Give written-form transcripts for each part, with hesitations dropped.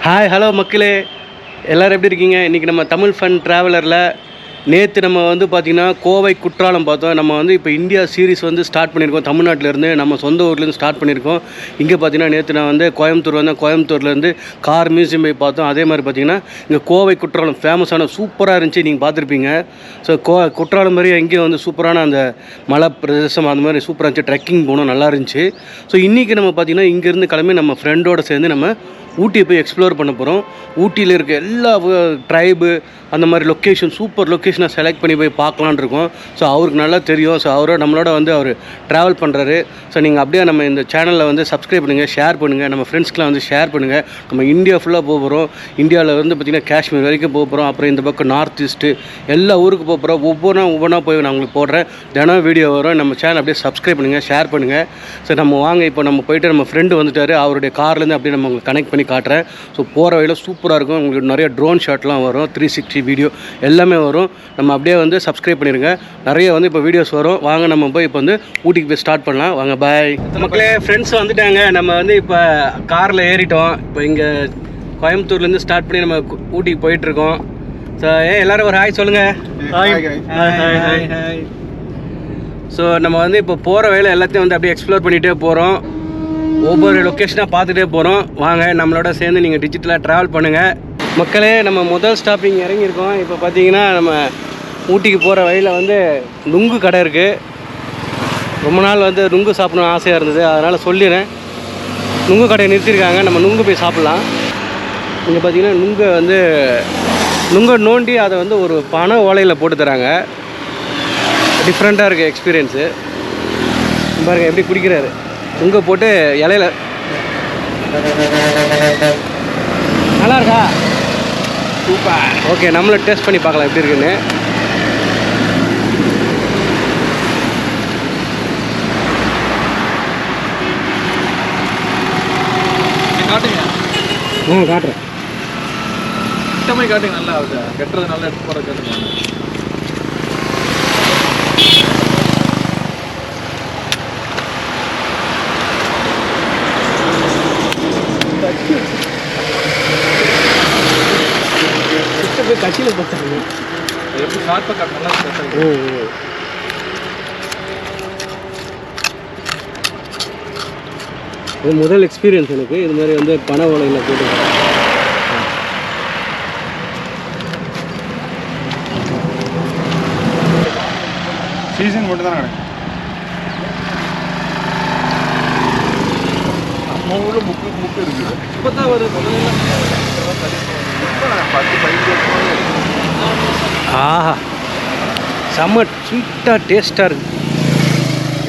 Hi hello மக்களே, எல்லோரும் எப்படி இருக்கீங்க? இன்றைக்கி நம்ம தமிழ் ஃபன் ட்ராவலரில் நேற்று நம்ம வந்து பார்த்திங்கன்னா கோவை குற்றாலம் பார்த்தோம். நம்ம வந்து இப்போ இந்தியா சீரீஸ் வந்து ஸ்டார்ட் பண்ணியிருக்கோம். தமிழ்நாட்டிலேருந்து நம்ம சொந்த ஊர்லேருந்து ஸ்டார்ட் பண்ணியிருக்கோம். இங்கே பார்த்திங்கன்னா நேற்று நான் வந்து கோயம்புத்தூர் வந்தேன். கோயம்புத்தூர்லேருந்து கார் மியூசியம் போய் பார்த்தோம். அதே மாதிரி பார்த்திங்கன்னா இங்கே கோவை குற்றாலம் ஃபேமஸான சூப்பராக இருந்துச்சு, நீங்கள் பார்த்துருப்பீங்க. ஸோ குற்றாலம் மாதிரி எங்கேயும் வந்து சூப்பரான அந்த மலை பிரதேசம் அந்த மாதிரி சூப்பராக இருந்துச்சு. ட்ரெக்கிங் போனோம், நல்லா இருந்துச்சு. ஸோ இன்றைக்கி நம்ம பார்த்திங்கன்னா இங்கேருந்து கிளம்பி நம்ம ஃப்ரெண்டோடு சேர்ந்து நம்ம ஊட்டியை போய் எக்ஸ்ப்ளோர் பண்ண போகிறோம். ஊட்டியில் இருக்க எல்லா ட்ரைபு அந்த மாதிரி லொக்கேஷன் சூப்பர் லொக்கேஷனை செலக்ட் பண்ணி போய் பார்க்கலான் இருக்கோம். ஸோ அவருக்கு நல்லா தெரியும். ஸோ நம்மளோட வந்து அவர் ட்ராவல் பண்ணுறாரு. ஸோ நீங்கள் அப்படியே நம்ம இந்த சேனலில் வந்து சப்ஸ்கிரைப் பண்ணுங்கள், ஷேர் பண்ணுங்கள், நம்ம ஃப்ரெண்ட்ஸ்க்கெலாம் வந்து ஷேர் பண்ணுங்கள். நம்ம இந்தியா ஃபுல்லாக போக போகிறோம். இந்தியாவில் வந்து பார்த்திங்கன்னா காஷ்மீர் வரைக்கும் போக போகிறோம். அப்புறம் இந்த பக்கம் நார்த் ஈஸ்ட்டு எல்லா ஊருக்கு போக போகிறோம். ஒவ்வொன்றா போய் நான் உங்களுக்கு போடுறேன். தினம் வீடியோ வரும். நம்ம சேனல் அப்படியே சப்ஸ்கிரைப் பண்ணுங்கள், ஷேர் பண்ணுங்கள். ஸோ நம்ம வாங்க, இப்போ நம்ம போய்ட்டு நம்ம ஃப்ரெண்டு வந்துட்டார். அவருடைய கார்லேருந்து அப்படியே நம்ம உங்களுக்கு கனெக்ட் பண்ணி காட்டுறேன். ஸோ போகிற வழியில் சூப்பராக இருக்கும். உங்களுக்கு நிறைய ட்ரோன் ஷாட்லாம் வரும், 360 வீடியோ எல்லாமே வரும். நம்ம அப்படியே வந்து சப்ஸ்கிரைப் பண்ணிடுங்க. நிறைய வந்து இப்போ வீடியோஸ் வரும். வாங்க நம்ம போய் இப்போ வந்து ஊட்டிக்கு போய் ஸ்டார்ட் பண்ணலாம். வாங்க, பாய் மக்களே. ஃப்ரெண்ட்ஸ் வந்துட்டாங்க. நம்ம வந்து இப்போ காரில் ஏறிட்டோம். இப்போ இங்கே கோயம்புத்தூர்லேருந்து ஸ்டார்ட் பண்ணி நம்ம ஊட்டிக்கு போயிட்டுருக்கோம். ஸோ எல்லோரும் ஒரு ஹாய் சொல்லுங்கள். ஹாய். ஸோ நம்ம வந்து இப்போ போகிற வழியில் எல்லாத்தையும் வந்து அப்படியே எக்ஸ்ப்ளோர் பண்ணிகிட்டே போகிறோம். ஒவ்வொரு லொக்கேஷனாக பார்த்துட்டே போகிறோம். வாங்க, நம்மளோட சேர்ந்து நீங்கள் டிஜிட்டலாக ட்ராவல் பண்ணுங்கள். மக்களே, நம்ம முதல் ஸ்டாப்பிங் இறங்கியிருக்கோம். இப்போ பார்த்தீங்கன்னா நம்ம ஊட்டிக்கு போகிற வழியில் வந்து நுங்கு கடை இருக்குது. ரொம்ப நாள் வந்து நுங்கு சாப்பிடணும்னு ஆசையாக இருந்தது, அதனால் சொல்லிடுறேன். நுங்கு கடையை நிறுத்தியிருக்காங்க. நம்ம நுங்கு போய் சாப்பிட்லாம். இங்கே பார்த்தீங்கன்னா நுங்கை நோண்டி அதை வந்து ஒரு பனை ஓலையில் போட்டு தராங்க. டிஃப்ரெண்ட்டாக இருக்குது எக்ஸ்பீரியன்ஸு. பாருங்கள் எப்படி குடிக்கிறாரு. நுங்கை போட்டு இலையில. நல்லா இருக்கா? சூப்பர். ஓகே, நம்மளும் டேஸ்ட் பண்ணி பார்க்கலாம் எப்படி இருக்குன்னு. காட்டுறேன். காட்டுங்க. நல்லா ஆகுது. கெட்டுறது நல்லா எடுத்து போகிற காட்டுங்க. போய் கட்சியில் பார்த்தாங்க எப்படி ஷார்ப்பாக காட்டினா. இது முதல் எக்ஸ்பீரியன்ஸ் எனக்கு. இது மாதிரி வந்து பனை ஓலையில் போட்டு சீசன் மட்டும் தான் நடக்கும். நம்ம ஊரில் முக்கு இருக்குது. இப்போ தான் வருது. ஆஹா, செம்ம ஸ்வீட்டாக டேஸ்ட்டாக இருக்குது.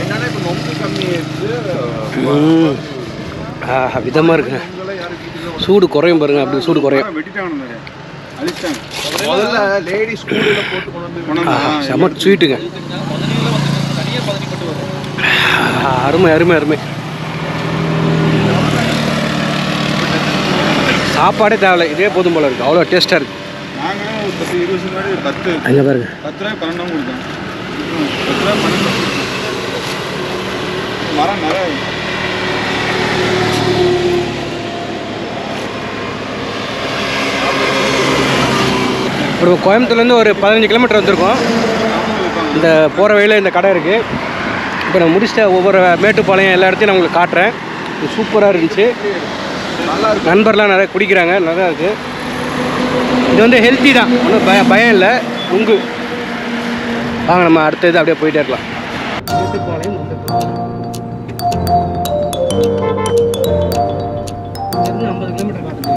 என்னன்னா இப்போ ரொம்ப கம்மியாகிடுச்சு. ஆஹா, விதமாக இருக்குங்க. சூடு குறையும் பாருங்க. அப்படி சூடு குறையும். முதல்ல லேடிஸ் ஸ்கூலில் போட்டு கொண்டு செம்ம ஸ்வீட்டுங்க. அருமை அருமை அருமை. சாப்பாடே தேவையில்லை, இதே போதும் போல இருக்குது. அவ்வளோ டேஸ்ட்டாக இருக்குது. நாங்கள் ஒரு 10-20 முன்னாடி 10 அங்கே பாருங்க. 10 ரூபாய் 12 கொடுத்தேன். 10 ரூபாய் 12 மரம் நிறைய. ஒரு கோயம்புத்தூர்லேருந்து ஒரு 15 கிலோமீட்டர் வந்திருக்கோம். இந்த போகிற வழியில் இந்த கடை இருக்குது. இப்போ நான் முடிச்சிட்ட ஒவ்வொரு மேட்டுப்பாளையம் எல்லா இடத்தையும் நான் உங்களுக்கு காட்டுறேன். இது சூப்பராக இருந்துச்சு. நண்பர்லாம் நிறைய குடிக்கிறாங்க, நல்லா இருக்குது. இது வந்து ஹெல்த்தி தான், ஒன்றும் பயம் இல்லை. நுங்கு. வாங்க, நம்ம அடுத்த இது அப்படியே போயிட்டே இருக்கலாம். மேட்டுப்பாளையம் வந்து 50 கிலோமீட்டர் காட்டுது.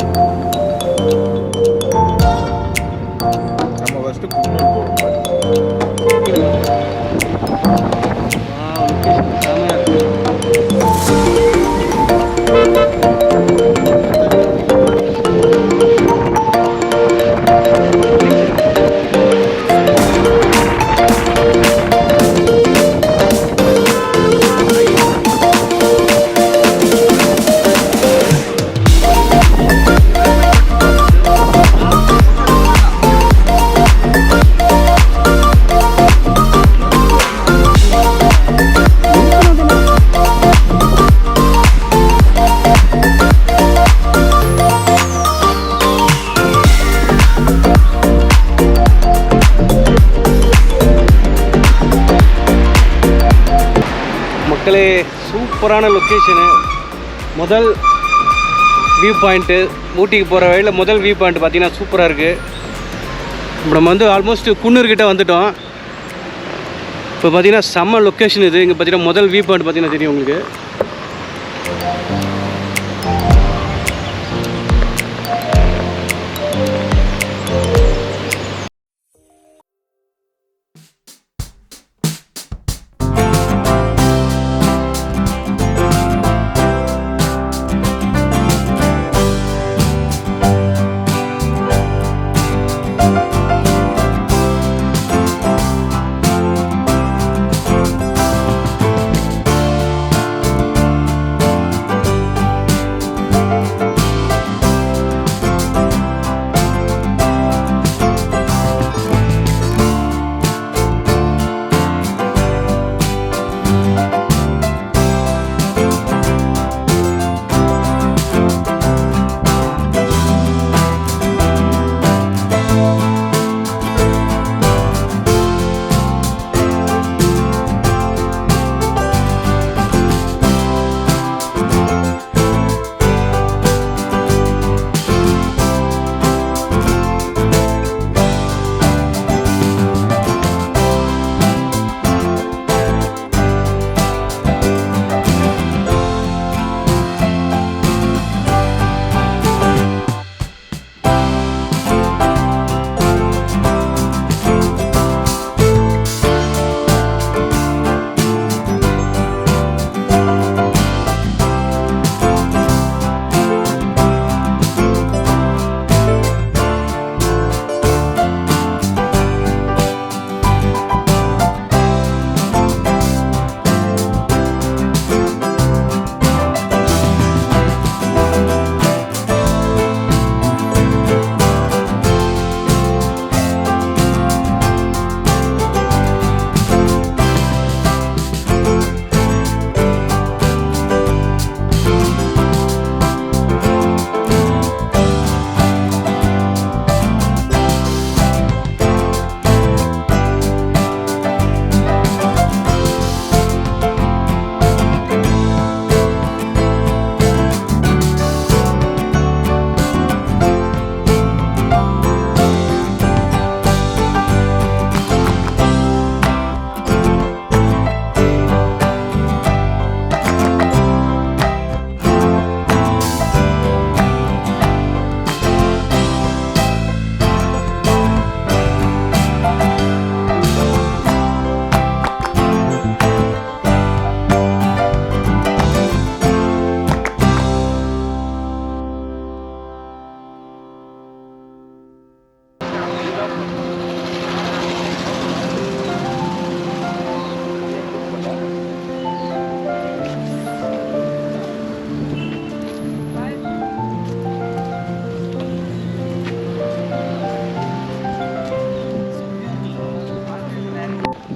நம்ம ஃபஸ்ட்டு குன்னூர் போகிறோம். சூப்பரான லொக்கேஷனு. முதல் வியூ பாயிண்ட்டு, ஊட்டிக்கு போகிற வழியில் முதல் வியூ பாயிண்ட் பார்த்திங்கன்னா சூப்பராக இருக்குது. இப்போ நம்ம வந்து ஆல்மோஸ்ட் குன்னூர்கிட்ட வந்துட்டோம். இப்போ பார்த்திங்கன்னா செம்ம லொக்கேஷன் இது. இங்கே பார்த்திங்கன்னா முதல் வியூ பாயிண்ட் பார்த்திங்கன்னா தெரியும் உங்களுக்கு.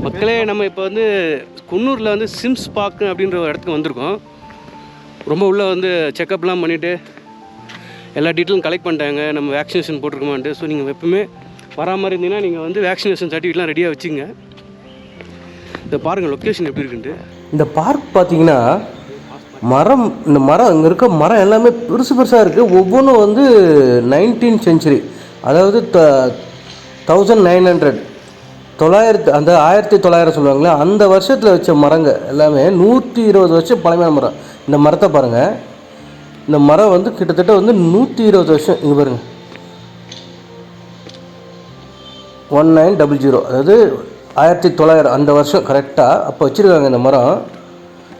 மக்களே, நம்ம இப்போ வந்து குன்னூரில் வந்து சிம்ஸ் பார்க் அப்படின்ற ஒரு இடத்துக்கு வந்திருக்கோம். ரொம்ப உள்ளே வந்து செக்கப்லாம் பண்ணிவிட்டு எல்லா டீட்டெயிலும் கலெக்ட் பண்ணிட்டாங்க. நம்ம வேக்சினேஷன் போட்டிருக்கோமான்ட்டு. ஸோ நீங்கள் எப்பவுமே வரா மாதிரி இருந்தீங்கன்னா நீங்கள் வந்து வேக்சினேஷன் சர்டிஃபிகேட்லாம் ரெடியாக வச்சுங்க. இதை பாருங்கள் லொக்கேஷன் எப்படி இருக்குன்ட்டு. இந்த பார்க் பார்த்தீங்கன்னா இந்த மரம் இங்கே இருக்க மரம் எல்லாமே பெருசு பெருசாக இருக்குது. ஒவ்வொன்றும் வந்து 19th century, அதாவது 1900 அந்த 1900 சொல்லுவாங்களே, அந்த வருஷத்தில் வச்ச மரங்க எல்லாமே 120 வருஷம் பழமையான மரம். இந்த மரத்தை பாருங்கள். இந்த மரம் வந்து கிட்டத்தட்ட வந்து 120 வருஷம். இங்கே பாருங்கள், 1900, அதாவது 1900 அந்த வருஷம் கரெக்டாக அப்போ வச்சுருக்காங்க இந்த மரம்.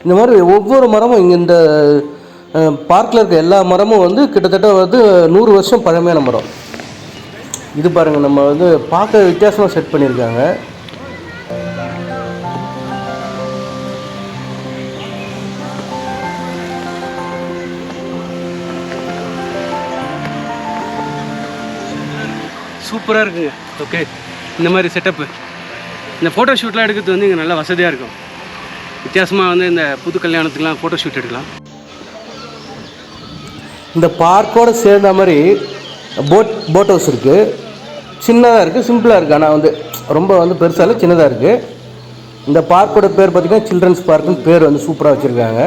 இந்த மாதிரி ஒவ்வொரு மரமும் இங்கே இந்த பார்க்கில் இருக்க எல்லா மரமும் வந்து கிட்டத்தட்ட வந்து 100 வருஷம் பழமையான மரம். இது பாருங்கள், நம்ம வந்து பார்க்க வித்தியாசமாக செட் பண்ணியிருக்காங்க. சூப்பராக இருக்குங்க. ஓகே, இந்த மாதிரி செட்டப்பு, இந்த ஃபோட்டோ ஷூட்லாம் எடுக்கிறது வந்து இங்கே நல்லா வசதியாக இருக்கும். வித்தியாசமாக வந்து இந்த புது கல்யாணத்துக்குலாம் ஃபோட்டோ ஷூட் எடுக்கலாம். இந்த பார்க்கோடு சேர்ந்த மாதிரி போட் ஹவுஸ் இருக்குது. சின்னதாக இருக்குது, சிம்பிளாக இருக்குது. ஆனால் வந்து ரொம்ப வந்து பெருசாக இல்லை, சின்னதாக இருக்குது. இந்த பார்க்கோட பேர் பார்த்திங்கன்னா சில்ட்ரன்ஸ் பார்க்குன்னு பேர் வந்து சூப்பராக வச்சுருக்காங்க.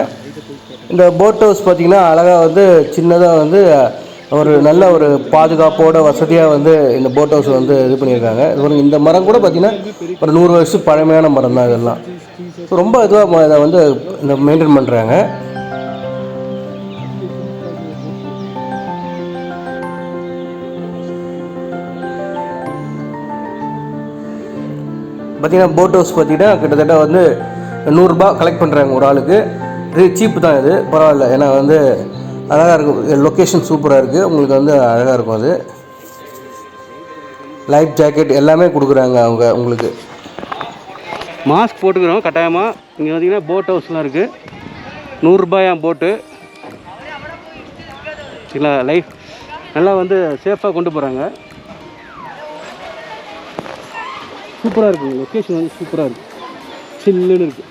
இந்த போட் ஹவுஸ் பார்த்திங்கன்னா அழகாக வந்து சின்னதாக வந்து ஒரு நல்ல ஒரு பாதுகாப்போட வசதியாக வந்து இந்த போட் ஹவுஸ் வந்து இது பண்ணியிருக்காங்க. இது பாருங்க, இந்த மரம் கூட பார்த்திங்கன்னா ஒரு 100 வருஷம் பழமையான மரம் தான் இதெல்லாம். ரொம்ப இதுவாக இதை வந்து இந்த மெயின்டைன் பண்ணுறாங்க. பார்த்திங்கன்னா போட் ஹவுஸ் பார்த்திங்கன்னா கிட்டத்தட்ட வந்து 100 ரூபாய் கலெக்ட் பண்ணுறாங்க ஒரு ஆளுக்கு. இது சீப்பு தான், இது பரவாயில்ல. ஏன்னா வந்து அழகாக இருக்கும், லொக்கேஷன் சூப்பராக இருக்குது, உங்களுக்கு வந்து அழகாக இருக்கும். அது லைஃப் ஜாக்கெட் எல்லாமே கொடுக்குறாங்க அவங்க உங்களுக்கு. மாஸ்க் போட்டுக்கிறோம் கட்டாயமாக. இங்கே பார்த்தீங்கன்னா போட் ஹவுஸ்லாம் இருக்குது. 100 ரூபாயா போட்டு. இல்லை லைஃப் நல்லா வந்து சேஃபாக கொண்டு போகிறாங்க. சூப்பராக இருக்குங்க, லொக்கேஷன் வந்து சூப்பராக இருக்குது, சில்லுன்னு இருக்குது.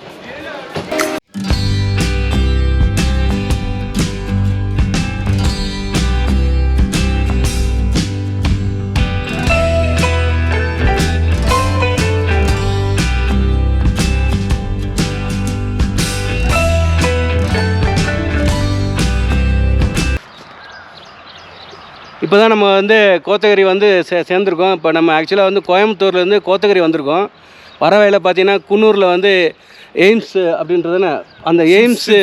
இப்போ தான் நம்ம வந்து கோத்தகிரி வந்து சேர்ந்துருக்கோம். இப்போ நம்ம ஆக்சுவலாக வந்து கோயம்புத்தூர்லேருந்து கோத்தகிரி வந்திருக்கோம். வர வழியில் பார்த்தீங்கன்னா குன்னூரில் வந்து எய்ம்ஸ் அப்படின்றதுன்னு அந்த எய்ம்ஸு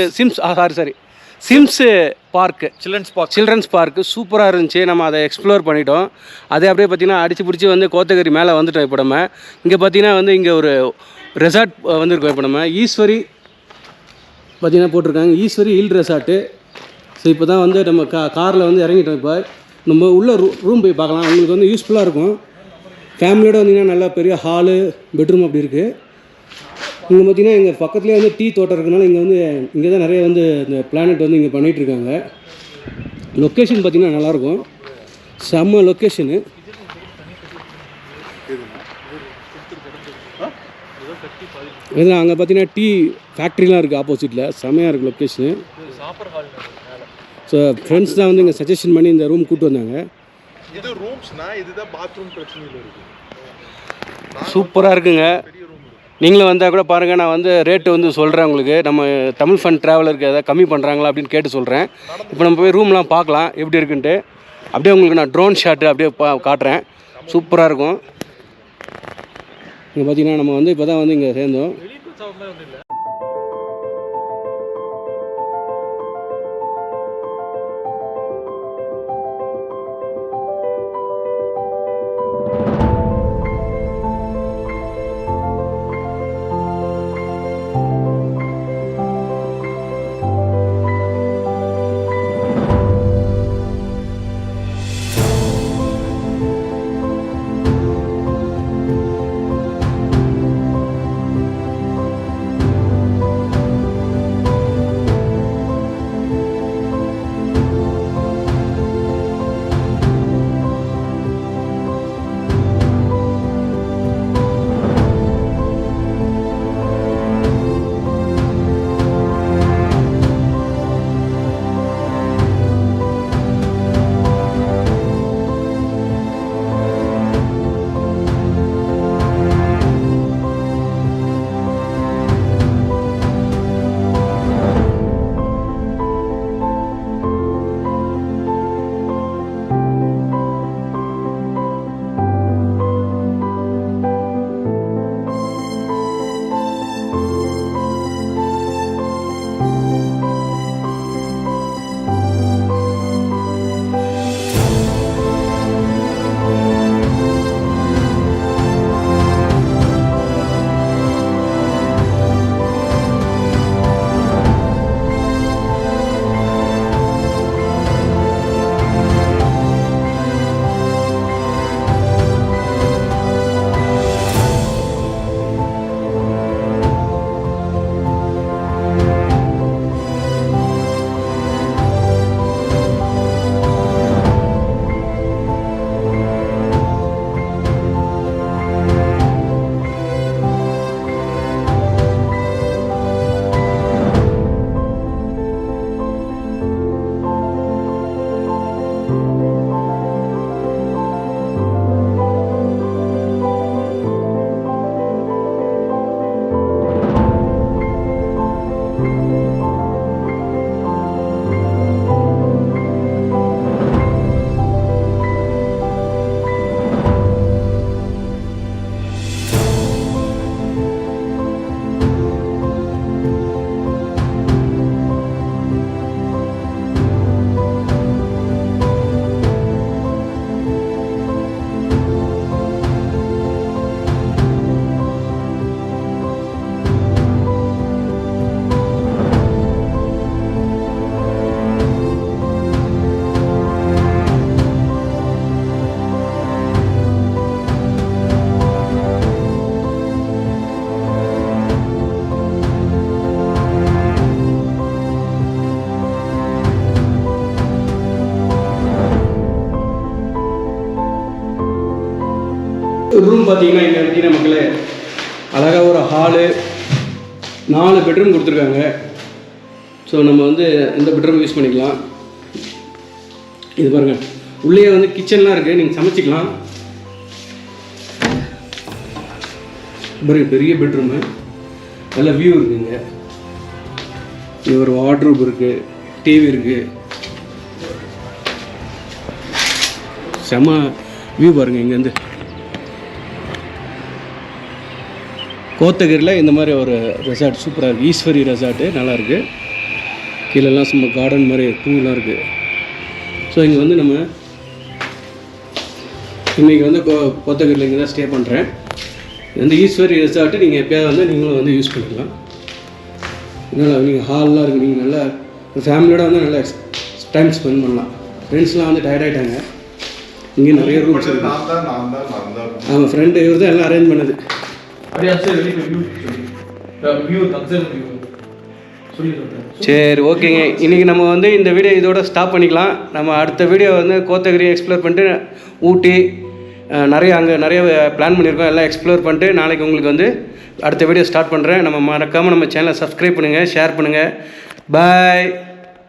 சிம்ஸு பார்க்கு, சில்ட்ரன்ஸ் பார்க்கு சூப்பராக இருந்துச்சு. நம்ம அதை எக்ஸ்ப்ளோர் பண்ணிட்டோம். அதே அப்படியே பார்த்திங்கன்னா அடித்து பிடிச்சி வந்து கோத்தகிரி மேலே வந்துட்டோம். இப்போ நம்ம இங்கே பார்த்திங்கன்னா வந்து இங்கே ஒரு ரெசார்ட் வந்திருக்கோம். இப்போ நம்ம ஈஸ்வரி பார்த்திங்கன்னா போட்டிருக்காங்க, ஈஸ்வரி ஹில் ரெசார்ட்டு. ஸோ இப்போ தான் வந்து நம்ம காரில் வந்து இறங்கிட்டோம். இப்போ நம்ம உள்ள ரூம் போய் பார்க்கலாம், உங்களுக்கு வந்து யூஸ்ஃபுல்லாக இருக்கும். ஃபேமிலியோடு வந்தீங்கன்னா நல்லா பெரிய ஹாலு, பெட்ரூம் அப்படி இருக்குது. இங்கே பார்த்தீங்கன்னா எங்கள் பக்கத்துலேயே வந்து டீ தோட்டம் இருக்கனால இங்கே தான் நிறைய வந்து இந்த பிளானட் வந்து இங்கே பண்ணிகிட்ருக்காங்க. லொக்கேஷன் பார்த்திங்கன்னா நல்லாயிருக்கும், செம்ம லொக்கேஷனு. இதுதான் அங்கே பார்த்தீங்கன்னா டீ ஃபேக்ட்ரிலாம் இருக்குது ஆப்போசிட்டில், செம்மையாக இருக்குது லொக்கேஷனு. ஸோ ஃப்ரெண்ட்ஸ் தான் வந்து இங்கே சஜஷன் பண்ணி இந்த ரூம் கூப்பிட்டு வந்தாங்க. இது ரூம்ஸ்னா இதுதான் பாத்ரூம் பிரச்சனையில் இருக்குது. சூப்பராக இருக்குங்க. நீங்களும் வந்தால் கூட பாருங்கள், நான் வந்து ரேட்டு வந்து சொல்கிறேன் உங்களுக்கு. நம்ம தமிழ் ஃபன் ட்ராவலருக்கு எதாவது கம்மி பண்ணுறாங்களா அப்படின்னு கேட்டு சொல்கிறேன். இப்போ நம்ம போய் ரூம்லாம் பார்க்கலாம் எப்படி இருக்குன்ட்டு. அப்படியே உங்களுக்கு நான் ட்ரோன் ஷாட்டு அப்படியே காட்டுறேன், சூப்பராக இருக்கும். இங்கே பார்த்தீங்கன்னா நம்ம வந்து இப்போ தான் வந்து இங்கே சேர்ந்தோம். ரூம் பார்த்தீங்கன்னா இங்கே இருக்கீங்க மக்களே, அழகாக ஒரு ஹாலு, 4 பெட்ரூம் கொடுத்துருக்காங்க. ஸோ நம்ம வந்து இந்த பெட்ரூம் யூஸ் பண்ணிக்கலாம். இது பாருங்கள், உள்ளே வந்து கிச்சன்லாம் இருக்குது, நீங்கள் சமைச்சிக்கலாம். பாருங்க, பெரிய பெட்ரூமு, நல்ல வியூ இருக்குங்க. இங்கே ஒரு வார்ட்ரூப் இருக்குது, டிவி இருக்குது, செம வியூ பாருங்கள். இங்கேருந்து கோத்தகிரியில் இந்த மாதிரி ஒரு ரெசார்ட் சூப்பராக இருக்குது, ஈஸ்வரி ரெசார்ட்டு நல்லாயிருக்கு. கீழெல்லாம் சும்மா கார்டன் மாதிரி பூலாம் இருக்குது. ஸோ இங்கே வந்து நம்ம இன்றைக்கி வந்து கோத்தகிரியில் இங்கே தான் ஸ்டே பண்ணுறேன். இது வந்து ஈஸ்வரி ரெசார்ட்டு, நீங்கள் எப்போயாவது வந்து நீங்களும் வந்து யூஸ் பண்ணிக்கலாம். நல்லா நீங்கள் ஹால்லாம் இருக்குது, நீங்கள் நல்லா ஃபேமிலியோட வந்து நல்லா டைம் ஸ்பெண்ட் பண்ணலாம். ஃப்ரெண்ட்ஸ்லாம் வந்து டயர்ட் ஆகிட்டாங்க. இங்கே நிறைய ரூம்ஸ் இருக்குது. ஆமாம், ஃப்ரெண்டு இவர் தான் எல்லாம் அரேஞ்ச் பண்ணது. சரி, ஓகேங்க. இன்றைக்கி நம்ம வந்து இந்த வீடியோ இதோட ஸ்டாப் பண்ணிக்கலாம். நம்ம அடுத்த வீடியோ வந்து கோத்தகிரி எக்ஸ்ப்ளோர் பண்ணிட்டு ஊட்டி அங்கே நிறைய பிளான் பண்ணியிருக்கோம். எல்லாம் எக்ஸ்ப்ளோர் பண்ணிட்டு நாளைக்கு உங்களுக்கு வந்து அடுத்த வீடியோ ஸ்டார்ட் பண்ணுறேன். நம்ம மறக்காமல் நம்ம சேனலை சப்ஸ்கிரைப் பண்ணுங்கள், ஷேர் பண்ணுங்கள். பாய்.